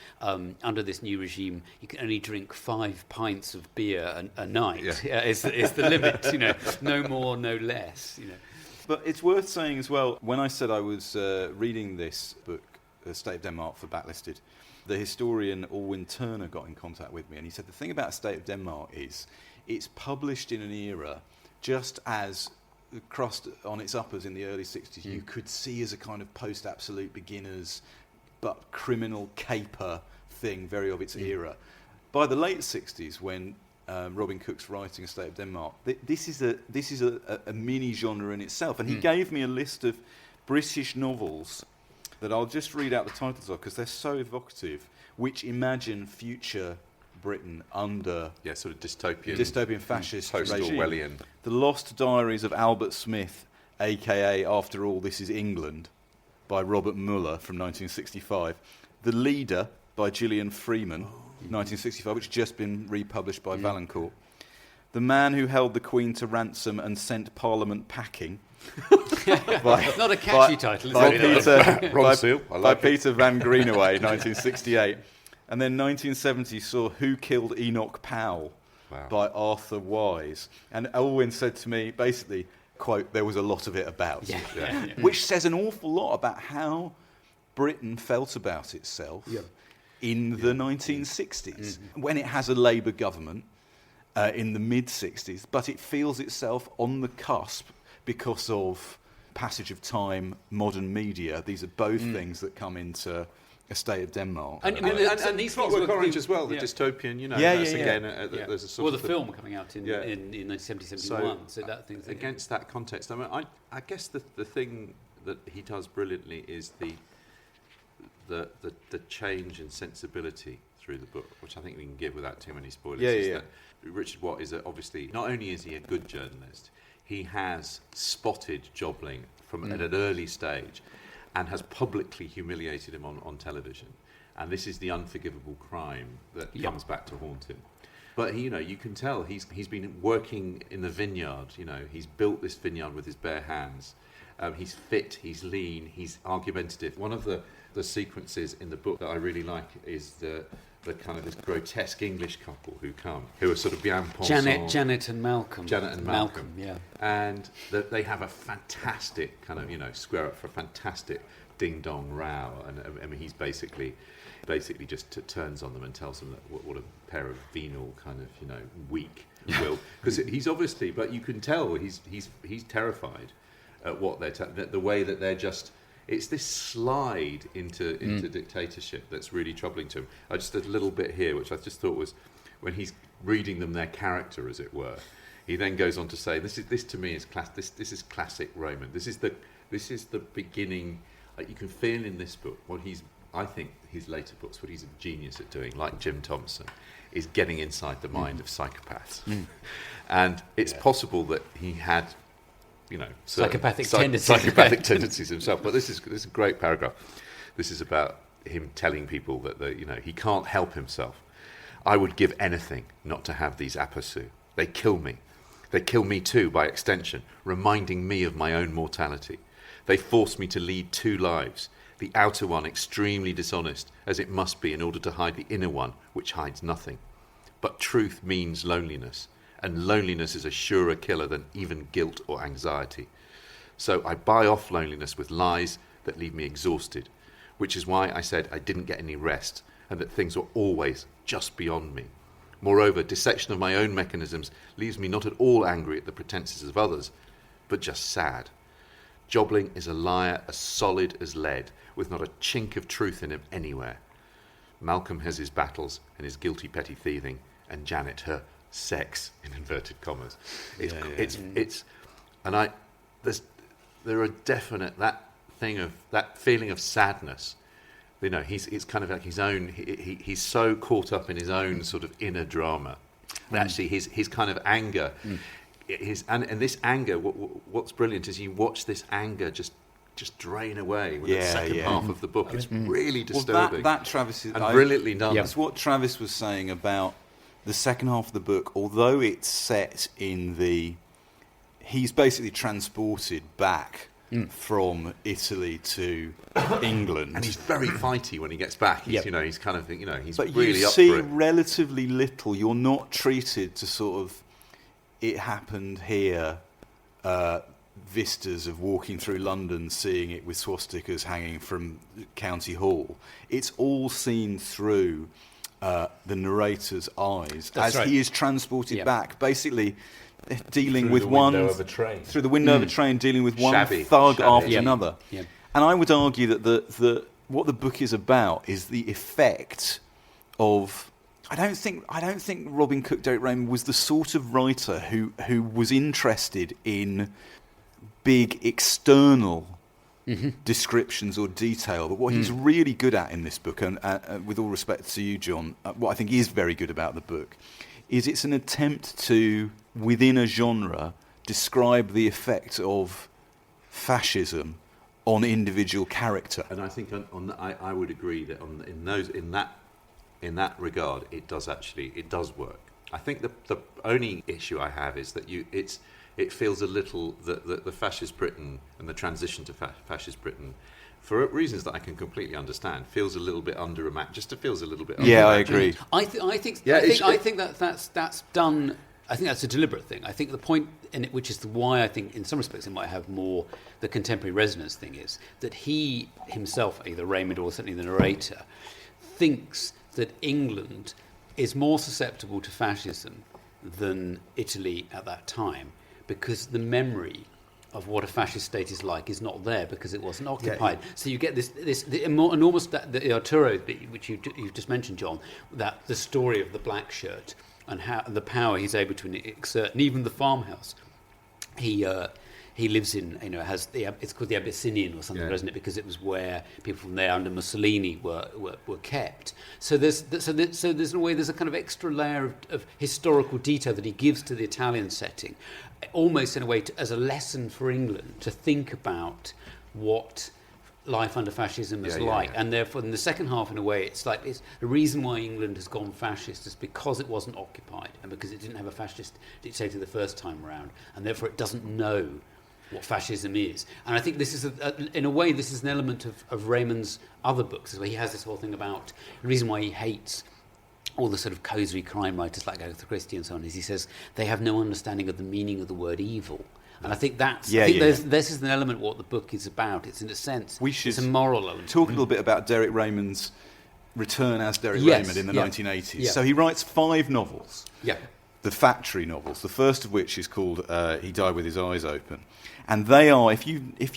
under this new regime, you can only drink 5 pints of beer a night. It's the limit, no more, no less. But it's worth saying as well, when I said I was reading this book, The State of Denmark, for Backlisted, the historian Alwyn Turner got in contact with me, and he said the thing about State of Denmark is it's published in an era just as crossed on its uppers in the early 60s, you could see as a kind of post-absolute beginners but criminal caper thing, very of its era. By the late 60s, when Robin Cook's writing A State of Denmark, this is a mini genre in itself, and he gave me a list of British novels that I'll just read out the titles of because they're so evocative, which imagine future Britain under sort of dystopian fascist post-Orwellian regime. The Lost Diaries of Albert Smith, a.k.a. After All This Is England, by Robert Muller from 1965. The Leader by Gillian Freeman, 1965, which has just been republished by Valancourt. The Man Who Held the Queen to Ransom and Sent Parliament Packing. Not a catchy title, is it? By Peter Van Greenaway, 1968. And then 1970 saw Who Killed Enoch Powell by Arthur Wise. And Elwyn said to me, basically, quote, there was a lot of it about, which says an awful lot about how Britain felt about itself in the 1960s, when it has a Labour government in the mid-60s, but it feels itself on the cusp because of passage of time, modern media. These are both things that come into A State of Denmark. And these Clockwork Orange as well, the dystopian, again, there's a sort of... the film coming out in 1970-71, so that thing's... Against that context, I mean, I guess the thing that he does brilliantly is the change in sensibility through the book, which I think we can give without too many spoilers. That Richard Watt is obviously, not only is he a good journalist, he has spotted Jobling from at an early stage and has publicly humiliated him on television. And this is the unforgivable crime that comes back to haunt him. But you can tell he's been working in the vineyard. He's built this vineyard with his bare hands. He's fit, he's lean, he's argumentative. One of the sequences in the book that I really like is the kind of this grotesque English couple who are sort of bien pensant. Janet and Malcolm. And they have a fantastic kind of, square up for a fantastic ding-dong row. And I mean, he's basically just turns on them and tells them that what a pair of venal kind of, weak will. Because he's obviously, but you can tell he's terrified at what the way that they're just... It's this slide into dictatorship that's really troubling to him. Just a little bit here, which I just thought was when he's reading them their character, as it were. He then goes on to say, "This to me is This is classic Raymond. This is the beginning. You can feel in this book I think his later books, what he's a genius at doing, like Jim Thompson, is getting inside the mind of psychopaths. And it's possible that he had." Psychopathic tendencies himself. But this is a great paragraph. This is about him telling people that he can't help himself. I would give anything not to have these aperçus. They kill me. They kill me too, by extension, reminding me of my own mortality. They force me to lead two lives, the outer one extremely dishonest, as it must be in order to hide the inner one, which hides nothing. But truth means loneliness. And loneliness is a surer killer than even guilt or anxiety. So I buy off loneliness with lies that leave me exhausted, which is why I said I didn't get any rest and that things were always just beyond me. Moreover, dissection of my own mechanisms leaves me not at all angry at the pretences of others, but just sad. Jobling is a liar as solid as lead, with not a chink of truth in him anywhere. Malcolm has his battles and his guilty petty thieving, and Janet her sex in inverted commas. There are definite that feeling of sadness. It's kind of like his own. He's so caught up in his own sort of inner drama. That actually, his kind of anger, and this anger. What's brilliant is you watch this anger just drain away with the second half of the book. It's really disturbing. That Travis is brilliantly done. That's what Travis was saying about the second half of the book, although it's set he's basically transported back from Italy to England, and he's very fighty when he gets back. He's kind of he's but really you up see for it. Relatively little. You're not treated to sort of it happened here. Vistas of walking through London, seeing it with swastikas hanging from County Hall. It's all seen through the narrator's eyes he is transported back, basically dealing through with the one window of a train. Through the window of a train, dealing with one Shabby after another. Yeah. And I would argue that what the book is about is the effect of. I don't think Robin Cook, Derek Raymond was the sort of writer who was interested in big external descriptions or detail, but what he's really good at in this book, and with all respect to you, John, what I think is very good about the book is it's an attempt to, within a genre, describe the effect of fascism on individual character. And I think I would agree that in that regard, it does work. I think the only issue I have is that it feels a little the fascist Britain and the transition to fascist Britain, for reasons that I can completely understand, feels a little bit just feels a little bit. Yeah, I agree. I think that's done. I think that's a deliberate thing. I think the point in it, which is why I think in some respects it might have more the contemporary resonance thing, is that he himself, either Raymond or certainly the narrator, thinks that England is more susceptible to fascism than Italy at that time, because the memory of what a fascist state is like is not there because it wasn't occupied. Yeah. So you get the enormous the Arturo bit, which you've just mentioned, John, that the story of the black shirt and how the power he's able to exert, and even the farmhouse he lives in, has it's called the Abyssinian or something, isn't it? Because it was where people from there under Mussolini were kept. So there's in a way there's a kind of extra layer of historical detail that he gives to the Italian setting, almost in a way as a lesson for England to think about what life under fascism is like. And therefore in the second half, in a way, it's the reason why England has gone fascist is because it wasn't occupied and because it didn't have a fascist dictator the first time around, and therefore it doesn't know what fascism is. And I think this is, in a way, this is an element of Raymond's other books, where he has this whole thing about the reason why he hates all the sort of cozy crime writers like Agatha Christie and so on, is he says they have no understanding of the meaning of the word evil. And I think this is an element of what the book is about. It's, in a sense, it's a moral element. Talk a little bit about Derek Raymond's return as Derek Raymond in the 1980s. Yeah. So he writes 5 novels. Yeah. The factory novels, the first of which is called He Died With His Eyes Open. And they are, if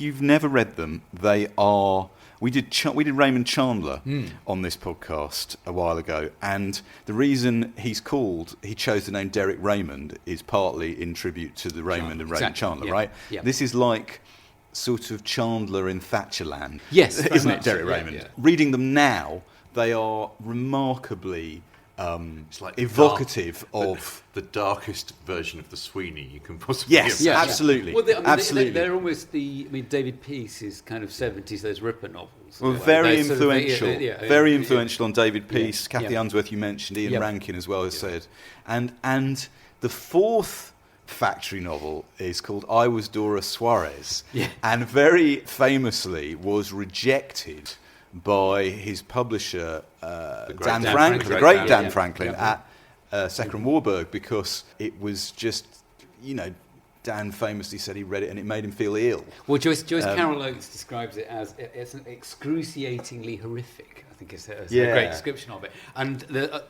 you've never read them, they are. We did Raymond Chandler on this podcast a while ago, and the reason he chose the name Derek Raymond is partly in tribute to the Raymond and Raymond Chandler, right? Yeah. This is like sort of Chandler in Thatcherland, isn't it, Derek Raymond? Yeah. Reading them now, they are remarkably it's like evocative of the darkest version of the Sweeney you can possibly imagine. Yes, absolutely. Well, absolutely. They're almost David Peace's kind of 70s, those Ripper novels. Well, very influential. Very influential on David Peace. Kathy Unsworth, you mentioned, Ian Rankin as well has said. And the 4th factory novel is called I Was Dora Suarez, and very famously was rejected by his publisher, the great Dan Franklin, at Second Warburg, because it was just, Dan famously said he read it and it made him feel ill. Well, Joyce Carol Oates describes it as it's excruciatingly horrific. I think it's a great description of it. And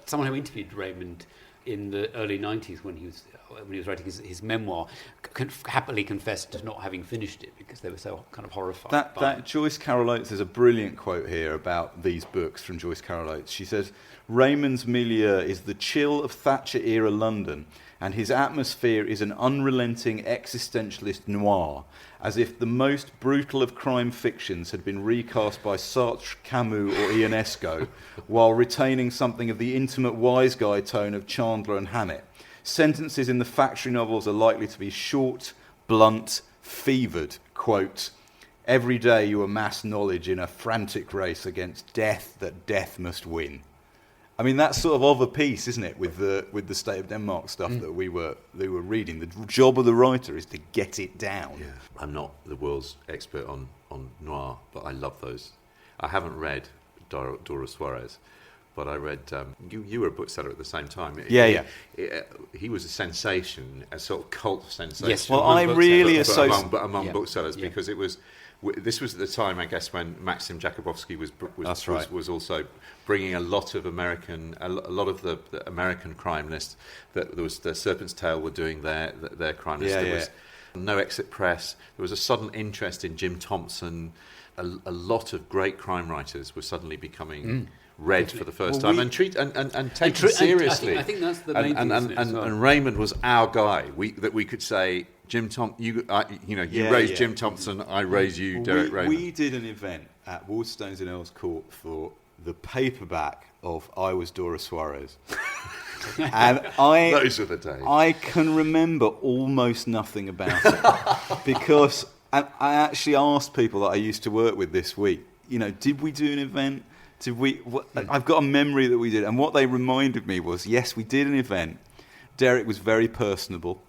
someone who interviewed Raymond in the early 90s when he was writing his memoir happily confessed to not having finished it because they were so kind of horrified. That Joyce Carol Oates, there's a brilliant quote here about these books from Joyce Carol Oates. She says, Raymond's milieu is the chill of Thatcher-era London, and his atmosphere is an unrelenting existentialist noir, as if the most brutal of crime fictions had been recast by Sartre, Camus or Ionesco, while retaining something of the intimate wise guy tone of Chandler and Hammett. Sentences in the factory novels are likely to be short, blunt, fevered. Quote, every day you amass knowledge in a frantic race against death that death must win. I mean, that's sort of a piece, isn't it, with the State of Denmark stuff that they were reading. The job of the writer is to get it down. Yeah. I'm not the world's expert on noir, but I love those. I haven't read Dora Suarez, but I read. You were a bookseller at the same time. He was a sensation, a sort of cult sensation. Yes, well, I really associate among booksellers because it was. This was at the time, I guess, when Maxim Jakubowski was also bringing a lot of the American crime list. That there was the Serpent's Tail were doing their crime list. There was No Exit Press. There was a sudden interest in Jim Thompson. A lot of great crime writers were suddenly becoming read for the first time and taken seriously. I think that's the main thing. And Raymond was our guy. We could say, Jim Thompson, you raise Jim Thompson, I raise you, Derek Raymond. We did an event at Waterstones in Earls Court for the paperback of I Was Dora Suarez. And those are the days. I can remember almost nothing about it because I actually asked people that I used to work with this week, did we do an event? I've got a memory that we did, and what they reminded me was, yes, we did an event. Derek was very personable.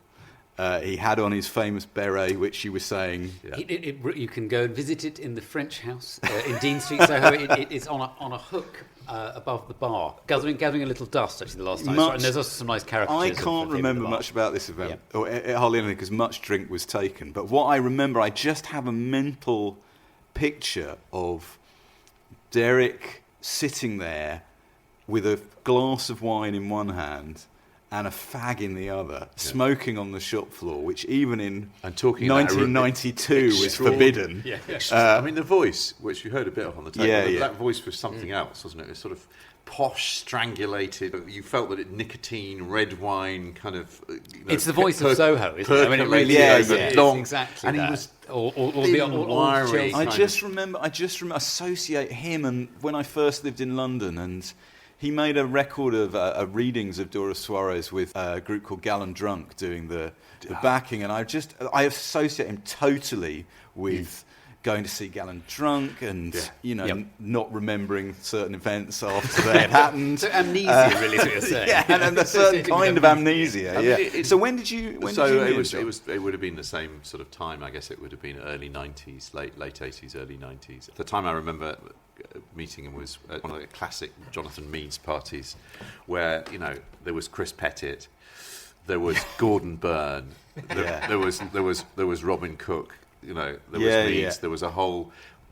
He had on his famous beret, which you were saying. You can go and visit it in the French House in Dean Street, Soho. It's on a hook above the bar, gathering a little dust. Actually, the last time, and there's also some nice caricatures. I can't remember much about this event, or hardly anything, because much drink was taken. But what I remember, I just have a mental picture of Derek sitting there with a glass of wine in one hand and a fag in the other, smoking on the shop floor, which even in 1992 was forbidden. I mean, the voice, which you heard a bit of on the tape, that voice was something else, wasn't it? It was sort of posh, strangulated. You felt that nicotine, red wine, kind of. It's the voice of Soho, isn't it? I mean, it really is. It's exactly and that. he was or wiry. I just remember associate him, and when I first lived in London, and he made a record of readings of Dora Suarez with a group called Gallon Drunk doing the backing, and I associate him totally with going to see Gallon Drunk and not remembering certain events after they had happened. So amnesia, really, is what you're saying. And a certain kind of amnesia. So when did you? It would have been the same sort of time. I guess it would have been early 90s, late 80s, early 90s. The time I remember meeting him was at one of the classic Jonathan Meades parties, where there was Chris Pettit, there was Gordon Byrne, there was Robin Cook, there was Meades, there was a whole.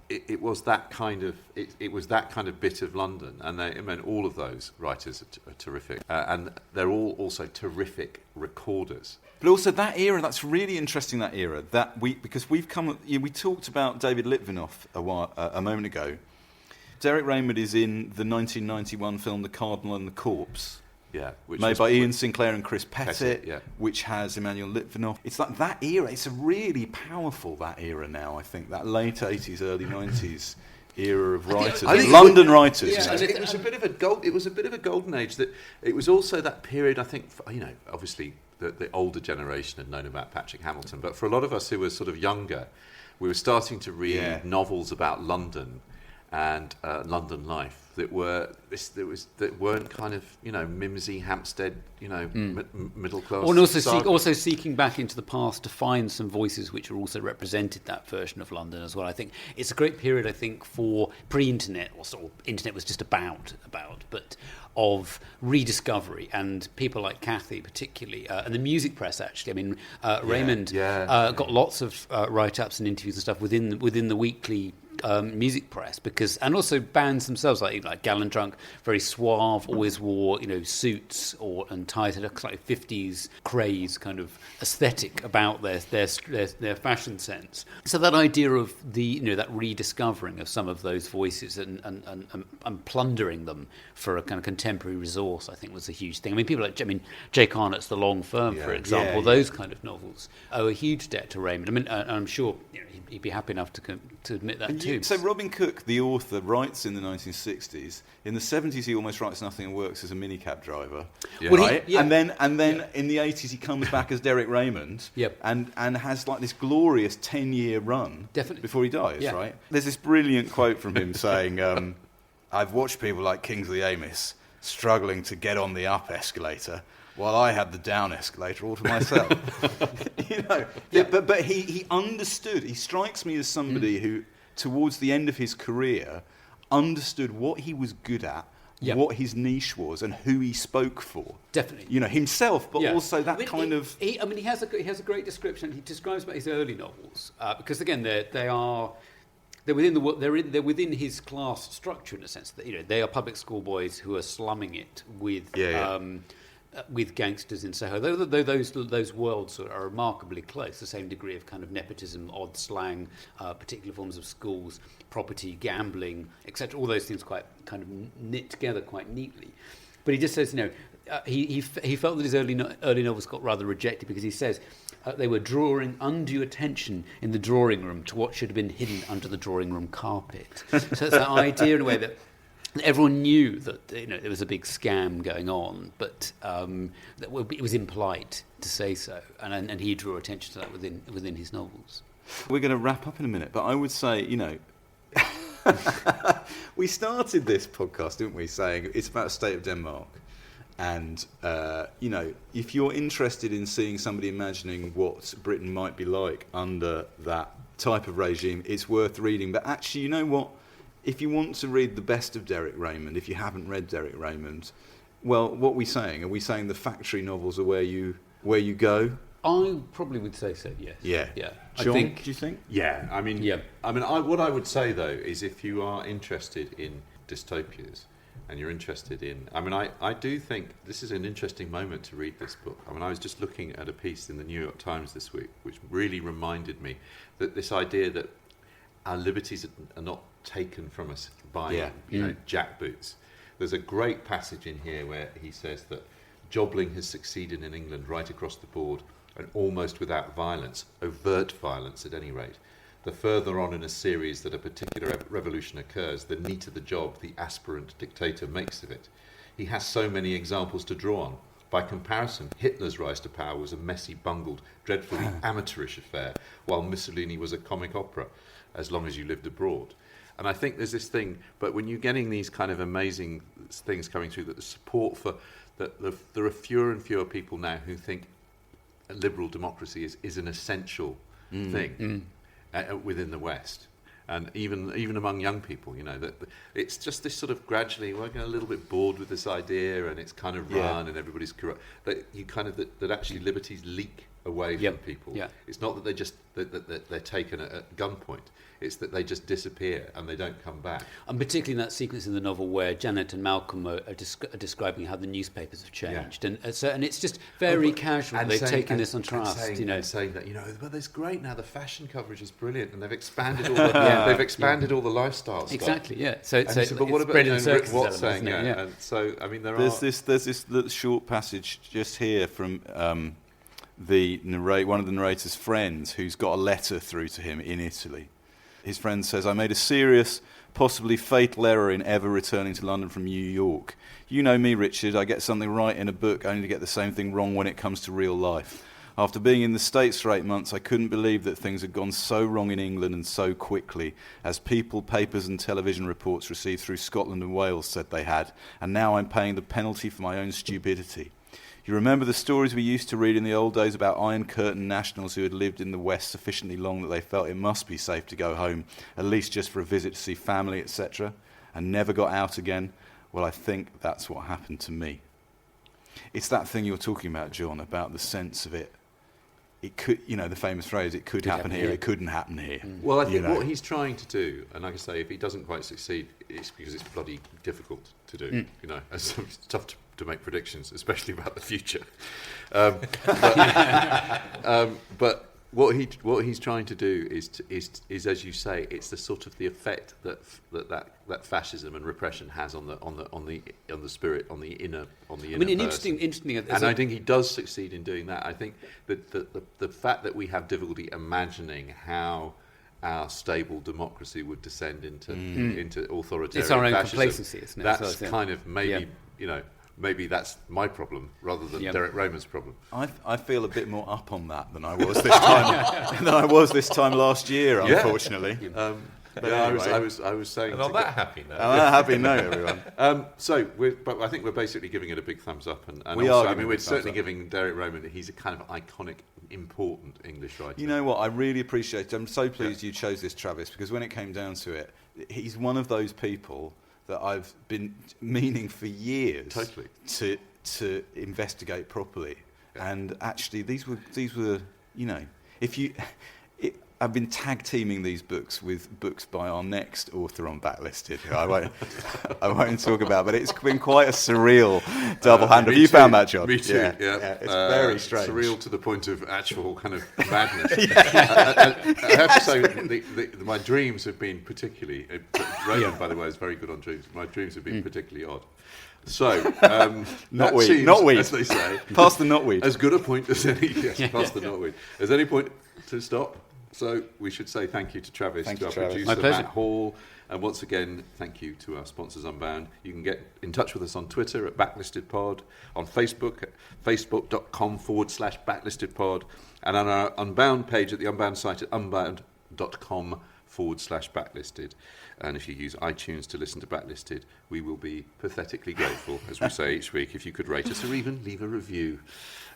It was that kind of bit of London, and all of those writers are terrific, and they're all also terrific recorders. But also that era, that's really interesting. That era, because we talked about David Litvinoff a moment ago. Derek Raymond is in the 1991 film The Cardinal and the Corpse, made by Ian Sinclair and Chris Pettit, which has Emmanuel Litvinoff. It's like that era. It's a really powerful, that era now, I think, that late 80s, early 90s era of writers, London writers. It was a bit of a golden age. That it was also that period. I think, obviously the older generation had known about Patrick Hamilton, but for a lot of us who were sort of younger, we were starting to read novels about London and London life that weren't kind of Mimsy, Hampstead, middle class. And also seeking back into the past to find some voices which are also represented that version of London as well. I think it's a great period. I think for pre-internet, or sort of internet was just about, but of rediscovery, and people like Kathy particularly, and the music press actually. I mean, Raymond got lots of write-ups and interviews and stuff within the weekly music press, and also bands themselves like Gallon Drunk, very suave, always wore suits and ties, had a slightly 50s craze kind of aesthetic about their fashion sense. So that idea of that rediscovering of some of those voices and plundering them for a kind of contemporary resource, I think was a huge thing. I mean, people like Jay Carnot's The Long Firm, for example, those kind of novels owe a huge debt to Raymond. I mean, I'm sure he'd be happy enough to admit that too. So Robin Cook, the author, writes in the 1960s. In the 70s, he almost writes nothing and works as a minicab driver. Right? And then in the 80s, he comes back as Derek Raymond and has like this glorious 10-year run before he dies, right? There's this brilliant quote from him saying, I've watched people like Kingsley Amis struggling to get on the up escalator while I had the down escalator all to myself. But he understood. He strikes me as somebody who, towards the end of his career, understood what he was good at, what his niche was, and who he spoke for. Definitely. Himself, but also that kind of. He has a great description. He describes about his early novels because again they're within his class structure in a sense that they are public school boys who are slumming it with gangsters in Soho, though those worlds are remarkably close, the same degree of kind of nepotism, odd slang, particular forms of schools, property, gambling, etc. All those things quite kind of knit together quite neatly. But he just says, he felt that his early novels got rather rejected because he says they were drawing undue attention in the drawing room to what should have been hidden under the drawing room carpet. So it's that idea in a way that everyone knew that there was a big scam going on, but that it was impolite to say so, and he drew attention to that within his novels. We're going to wrap up in a minute, but I would say, we started this podcast, didn't we, saying it's about the state of Denmark, And, if you're interested in seeing somebody imagining what Britain might be like under that type of regime, it's worth reading. But actually, you know what? If you want to read the best of Derek Raymond, if you haven't read Derek Raymond, well, what are we saying? Are we saying the factory novels are where you go? I probably would say so, yes. Yeah. John, do you think? Yeah, what I would say though is if you are interested in dystopias and you're interested in, I do think this is an interesting moment to read this book. I was just looking at a piece in the New York Times this week, which really reminded me that this idea that our liberties are not taken from us by jackboots. There's a great passage in here where he says that jobbling has succeeded in England right across the board, and almost without violence, overt violence at any rate. The further on in a series that a particular revolution occurs, the neater the job the aspirant dictator makes of it. He has so many examples to draw on. By comparison, Hitler's rise to power was a messy, bungled, dreadfully amateurish affair, while Mussolini was a comic opera, as long as you lived abroad. And I think there's this thing, but when you're getting these kind of amazing things coming through, that the support for, there are fewer and fewer people now who think a liberal democracy is an essential thing within the West. And even among young people, that it's just this sort of gradually, we're getting a little bit bored with this idea, and it's kind of run, and everybody's corrupt. That you kind of that actually liberties leak away from people. Yeah. It's not that they just that they're taken at gunpoint. It's that they just disappear and they don't come back. And particularly in that sequence in the novel where Janet and Malcolm are describing how the newspapers have changed, and it's just very casual. They've taken this on trust, saying that but it's great now. The fashion coverage is brilliant, and they've expanded all the they've expanded all the lifestyle stuff. Exactly, yeah. But what about Rick Watts saying? Yeah. And so there's this little short passage just here from one of the narrator's friends who's got a letter through to him in Italy. His friend says, "I made a serious, possibly fatal error in ever returning to London from New York. You know me, Richard. I get something right in a book only to get the same thing wrong when it comes to real life. After being in the States for 8 months, I couldn't believe that things had gone so wrong in England and so quickly, as people, papers and television reports received through Scotland and Wales said they had, and now I'm paying the penalty for my own stupidity. You remember the stories we used to read in the old days about Iron Curtain nationals who had lived in the West sufficiently long that they felt it must be safe to go home, at least just for a visit to see family, etc., and never got out again? Well, I think that's what happened to me." It's that thing you're talking about, John, about the sense of it. It could, the famous phrase, it could happen here, it couldn't happen here. Well, I think what he's trying to do, and like I say, if he doesn't quite succeed, it's because it's bloody difficult to do. It's tough to make predictions, especially about the future. But what he's trying to do is, as you say, it's the sort of the effect that fascism and repression has on the spirit, on the inner interesting. And I think he does succeed in doing that. I think that the fact that we have difficulty imagining how our stable democracy would descend into authoritarian it's our own fascism, complacency, isn't it? That's kind of maybe maybe that's my problem rather than Derek Raymond's problem. I feel a bit more up on that than I was this time last year, unfortunately. I was saying. And on that happy note. On that happy note, everyone. But I think we're basically giving it a big thumbs up, and we're certainly giving Derek Raymond. He's a kind of iconic, important English writer. You know what? I really appreciate it. I'm so pleased you chose this, Travis, because when it came down to it, he's one of those people that I've been meaning for years to investigate properly. Yeah. And actually, these were I've been tag teaming these books with books by our next author on Backlisted, who I won't talk about, but it's been quite a surreal double hand. Have you found that, John? Me too. Yeah. It's very strange. Surreal to the point of actual kind of madness. I have to say, my dreams have been particularly. Raymond, by the way, is very good on dreams. My dreams have been particularly odd. So, knotweed, as they say. Past the knotweed. As good a point as any. Yes, past the knotweed. As any point to stop. So we should say thank you to Travis, to our producer, Matt Hall, and once again, thank you to our sponsors Unbound. You can get in touch with us on Twitter at BacklistedPod, on Facebook at facebook.com/BacklistedPod, and on our Unbound page at the Unbound site at unbound.com/backlisted. And if you use iTunes to listen to Backlisted, we will be pathetically grateful, as we say each week, if you could rate us or even leave a review.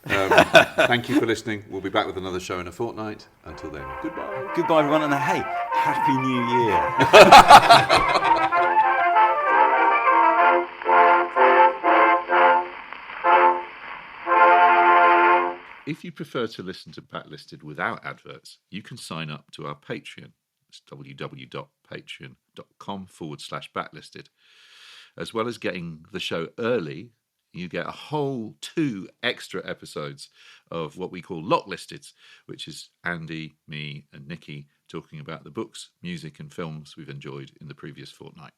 Thank you for listening. We'll be back with another show in a fortnight. Until then, goodbye. Goodbye, everyone, and hey, Happy New Year. If you prefer to listen to Backlisted without adverts, you can sign up to our Patreon. It's www.patreon.com/backlisted. As well as getting the show early, you get a whole 2 extra episodes of what we call Locklisted, which is Andy, me, and Nikki talking about the books, music, and films we've enjoyed in the previous fortnight.